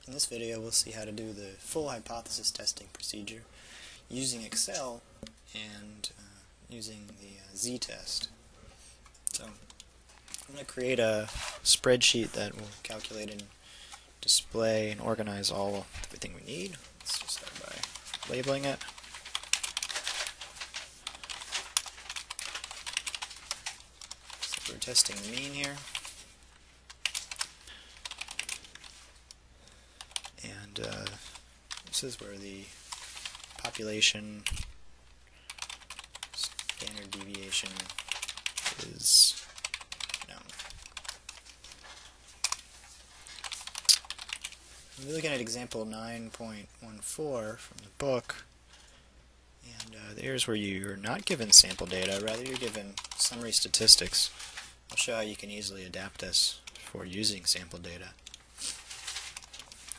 In this video we'll see how to do the full hypothesis testing procedure using Excel and using the z-test. So I'm going to create a spreadsheet that will calculate and display and organize everything we need. Let's just start by labeling it. So we're testing the mean here. And this is where the population standard deviation is known. We're looking at example 9.14 from the book, and there's where you're not given sample data, rather you're given summary statistics. I'll show how you can easily adapt this for using sample data.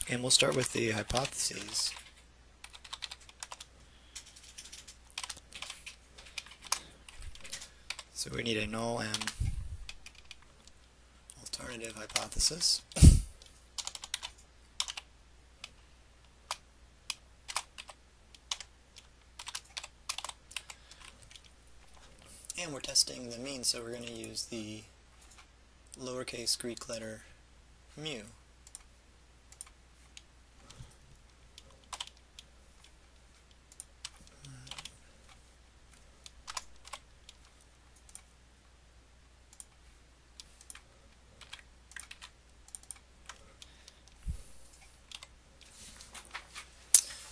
And we'll start with the hypotheses. So we need a null M alternative hypothesis. And we're testing the mean, so we're going to use the lowercase Greek letter mu.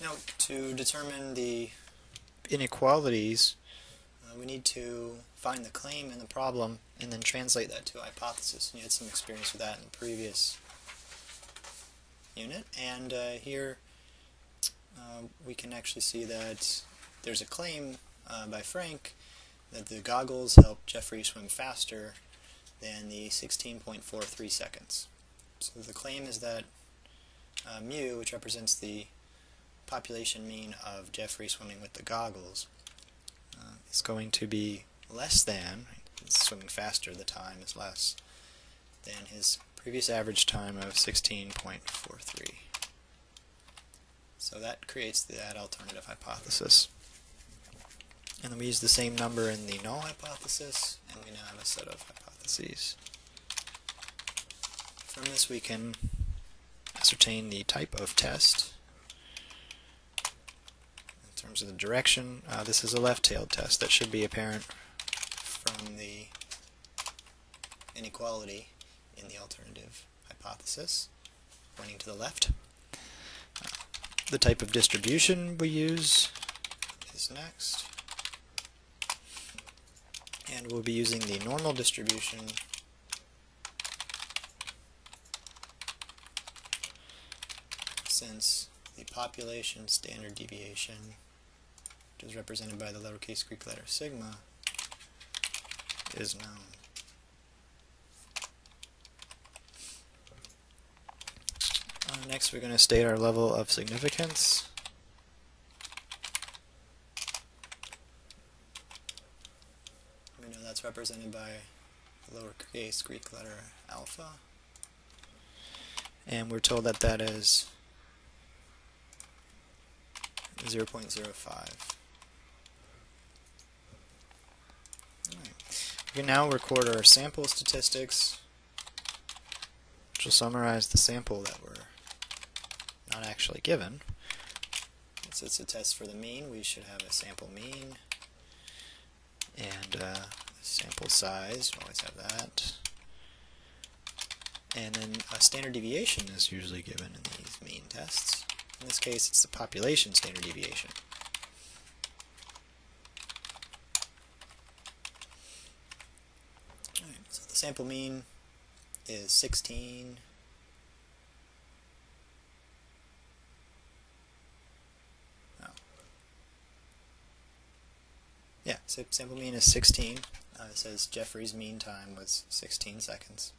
Now, to determine the inequalities, we need to find the claim in the problem and then translate that to a hypothesis. And you had some experience with that in the previous unit. And here we can actually see that there's a claim by Frank that the goggles help Jeffrey swim faster than the 16.43 seconds. So the claim is that mu, which represents the population mean of Jeffrey swimming with the goggles, is going to be less than, swimming faster, the time is less than his previous average time of 16.43. So that creates that alternative hypothesis. And then we use the same number in the null hypothesis, and we now have a set of hypotheses. From this we can ascertain the type of test. In terms of the direction, this is a left-tailed test. That should be apparent from the inequality in the alternative hypothesis, pointing to the left. The type of distribution we use is next. And we'll be using the normal distribution since the population standard deviation, which is represented by the lowercase Greek letter sigma, is known. Next we're going to state our level of significance. We know that's represented by the lowercase Greek letter alpha. And we're told that that is 0.05. We can now record our sample statistics, which will summarize the sample that we're not actually given. Since it's a test for the mean, we should have a sample mean, and sample size, we always have that. And then a standard deviation is usually given in these mean tests. In this case, it's the population standard deviation. Alright, so the sample mean is 16. Oh. Yeah, so sample mean is 16. It says Jeffrey's mean time was 16 seconds.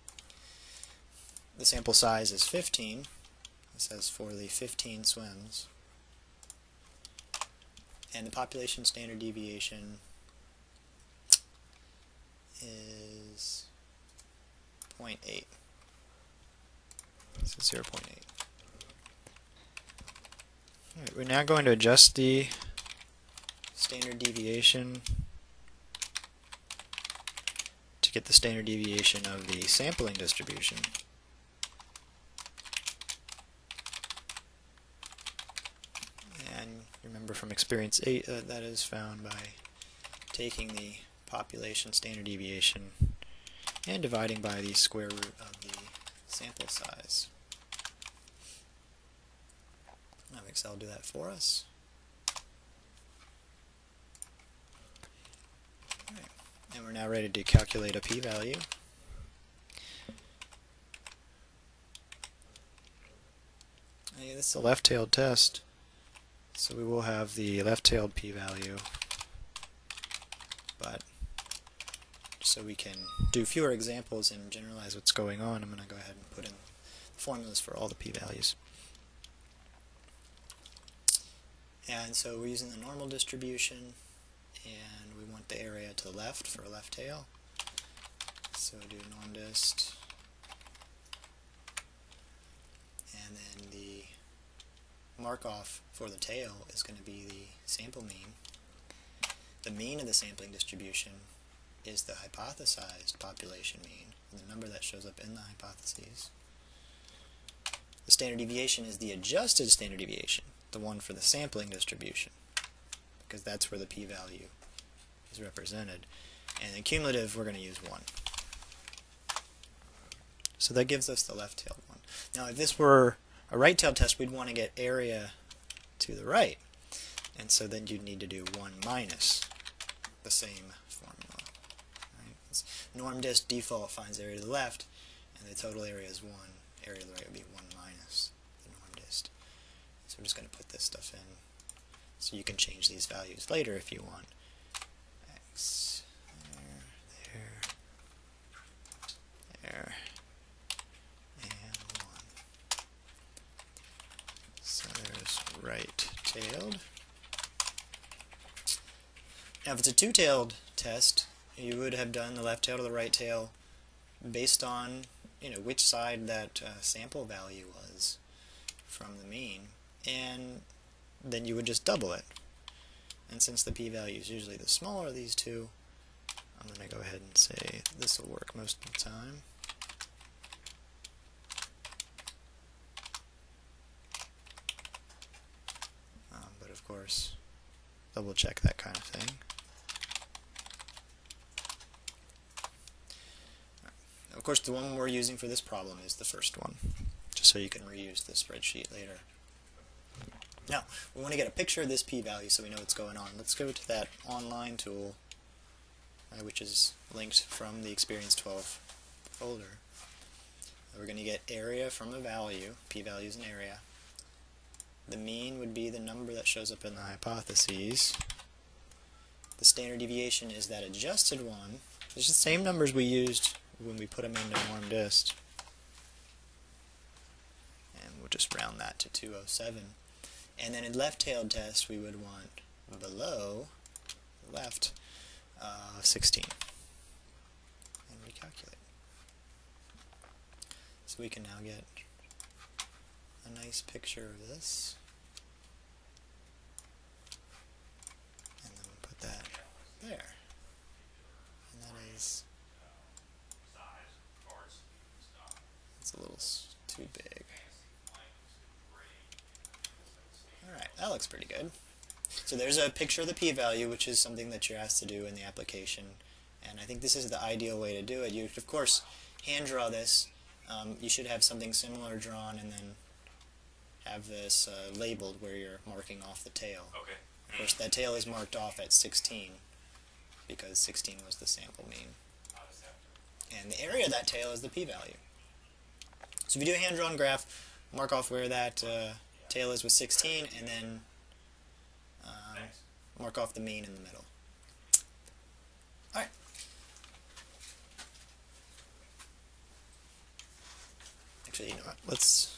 The sample size is 15. It says for the 15 swims. And the population standard deviation is 0.8. This is 0.8. Alright, we're now going to adjust the standard deviation to get the standard deviation of the sampling distribution. And remember from experience 8 that is found by taking the population standard deviation and dividing by the square root of the sample size. Now Excel will do that for us. Alright. And we're now ready to calculate a p-value. This is a left-tailed test, so we will have the left-tailed p-value, but so we can do fewer examples and generalize what's going on, I'm going to go ahead and put in formulas for all the p-values. And so we're using the normal distribution, and we want the area to the left for a left tail. So do norm dist, and then the mark off for the tail is going to be the sample mean. The mean of the sampling distribution is the hypothesized population mean, the number that shows up in the hypotheses. The standard deviation is the adjusted standard deviation, the one for the sampling distribution, because that's where the p-value is represented. And the cumulative, we're going to use 1. So that gives us the left-tailed one. Now if this were a right-tailed test, we'd want to get area to the right. And so then you'd need to do 1 minus the same formula. Right? Norm dist default finds area to the left, and the total area is 1. Area to the right would be 1 minus the norm dist. So we're just going to put this stuff in. So you can change these values later if you want. X, there, and 1. So there's right-tailed. Now if it's a two-tailed test, you would have done the left tail to the right tail based on which side that sample value was from the mean, and then you would just double it. And since the p-value is usually the smaller of these two, I'm going to go ahead and say this will work most of the time. But of course, double check that kind of thing. Of course, the one we're using for this problem is the first one, just so you can reuse the spreadsheet later. Now, we want to get a picture of this p-value so we know what's going on. Let's go to that online tool, which is linked from the Experience 12 folder. We're going to get area from a value. P-value is an area. The mean would be the number that shows up in the hypotheses. The standard deviation is that adjusted one. It's the same numbers we used when we put them into norm dist. And we'll just round that to 207. And then in left-tailed test, we would want below left 16. And recalculate. So we can now get a nice picture of this. And then we put that there. And that is, it's a little too big. Alright, that looks pretty good. So there's a picture of the p-value, which is something that you're asked to do in the application. And I think this is the ideal way to do it. You, of course, hand draw this. You should have something similar drawn and then have this labeled where you're marking off the tail. Okay. Of course, that tail is marked off at 16 because 16 was the sample mean. And the area of that tail is the p-value. So if you do a hand-drawn graph, mark off where that tail is with 16, and then mark off the mean in the middle. Alright. Actually, you know what? Let's,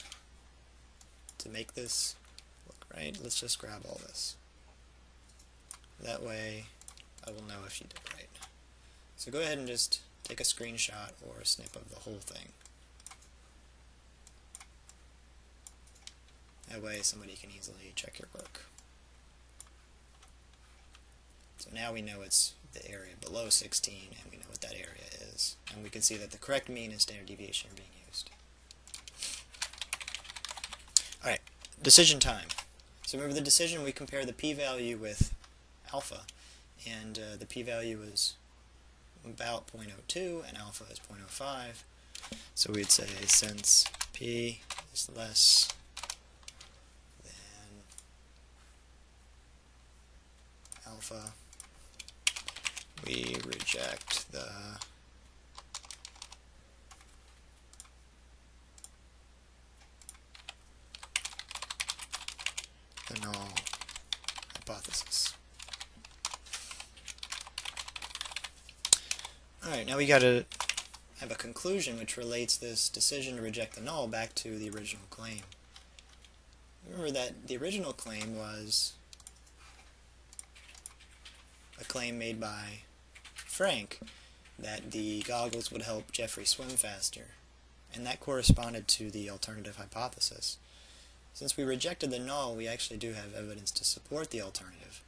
to make this look right, let's just grab all this. That way, I will know if you did right. So go ahead and just take a screenshot or a snip of the whole thing. That way somebody can easily check your work. So now we know it's the area below 16, and we know what that area is. And we can see that the correct mean and standard deviation are being used. Alright, decision time. So remember the decision, we compare the p-value with alpha, and the p-value is about 0.02 and alpha is 0.05. So we'd say since p is less than alpha, we reject the null hypothesis. Alright, now we got to have a conclusion which relates this decision to reject the null back to the original claim. Remember that the original claim was a claim made by Frank that the goggles would help Jeffrey swim faster, and that corresponded to the alternative hypothesis. Since we rejected the null, we actually do have evidence to support the alternative,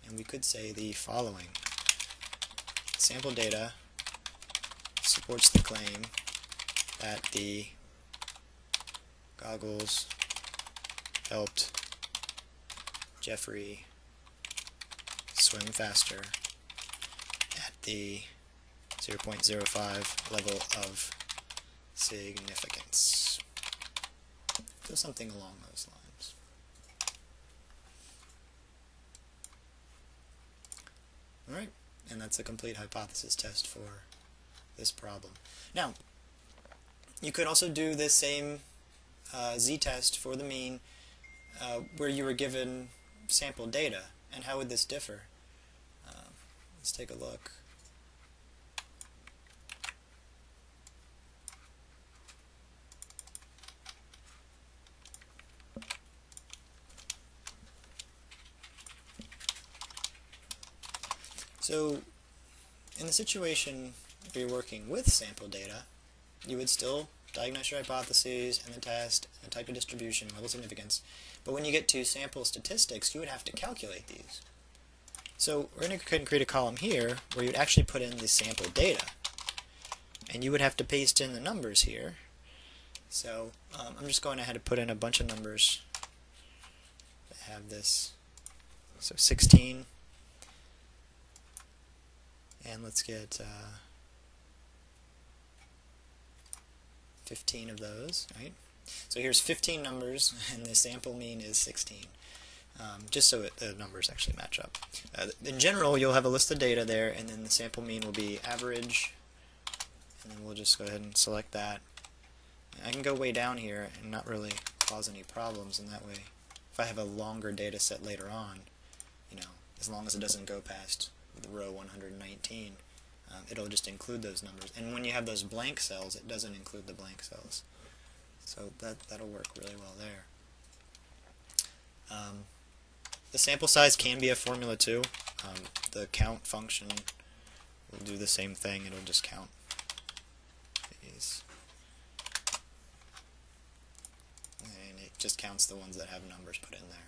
and we could say the following. Sample data supports the claim that the goggles helped Jeffrey swim faster at the 0.05 level of significance. So something along those lines. Alright, and that's a complete hypothesis test for this problem. Now, you could also do this same z-test for the mean where you were given sample data. And how would this differ? Let's take a look. So, in the situation where you're working with sample data, you would still diagnose your hypotheses and the test, and the type of distribution, level of significance. But when you get to sample statistics, you would have to calculate these. So we're going to create a column here where you'd actually put in the sample data. And you would have to paste in the numbers here. So I'm just going ahead and put in a bunch of numbers that have this. So 16. And let's get 15 of those, right? So here's 15 numbers, and the sample mean is 16. Just so the numbers actually match up. In general, you'll have a list of data there, and then the sample mean will be average, and then we'll just go ahead and select that. And I can go way down here and not really cause any problems, and that way, if I have a longer data set later on, you know, as long as it doesn't go past the row 119, it'll just include those numbers. And when you have those blank cells, it doesn't include the blank cells. So that'll work really well there. The sample size can be a formula too. The count function will do the same thing. It'll just count these. And it just counts the ones that have numbers put in there.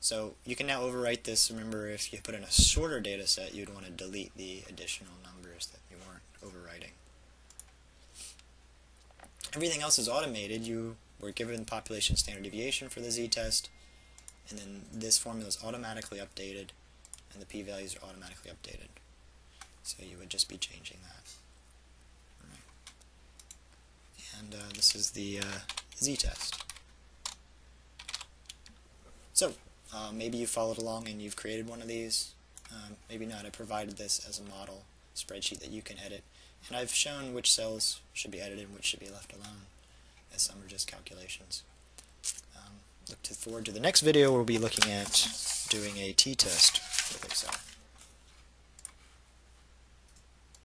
So you can now overwrite this. Remember, if you put in a shorter data set, you'd want to delete the additional numbers that you weren't overwriting. Everything else is automated. You were given population standard deviation for the z-test, and then this formula is automatically updated, and the p-values are automatically updated. So you would just be changing that. All right. And this is the z-test. So maybe you followed along and you've created one of these. Maybe not. I provided this as a model spreadsheet that you can edit. And I've shown which cells should be edited and which should be left alone, as some are just calculations. Look forward to the next video where we'll be looking at doing a t-test with Excel.